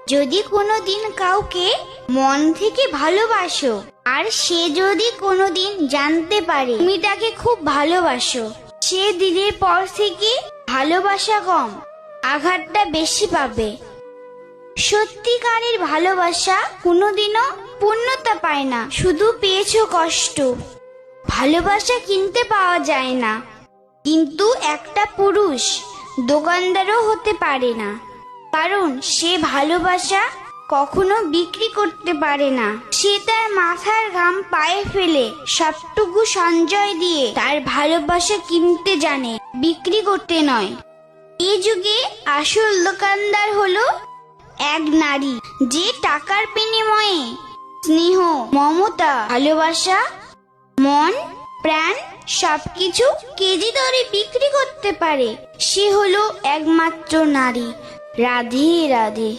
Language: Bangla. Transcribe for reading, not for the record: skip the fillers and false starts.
যদি কোনোদিন কাউকে মন থেকে ভালোবাসো আর সে যদি কোনোদিন জানতে পারে তুমি তাকে খুব ভালোবাসো, সে দিনের পর থেকে ভালোবাসা কম, আঘাতটা বেশি পাবে। সত্যিকারের ভালোবাসা কোনোদিনও পূর্ণতা পায় না, শুধু পেয়েছো কষ্ট। ভালোবাসা কিনতে পাওয়া যায় না, কিন্তু একটা পুরুষ দোকানদারও হতে পারে না, কারণ সে ভালোবাসা কখনো বিক্রি করতে পারে না। সে তার মাথার ঘাম পায়ে ফেলে সবটুকু সঞ্চয় দিয়ে তার ভালোবাসা কিনতে জানে, বিক্রি করতে নয়। এই যুগে আসল দোকানদার হলো এক নারী, যে টাকার বিনিময়ে স্নেহ, মমতা, ভালোবাসা, মন, প্রাণ সবকিছু কেজি দরে বিক্রি করতে পারে। সে হলো একমাত্র নারী। রাধে রাধে।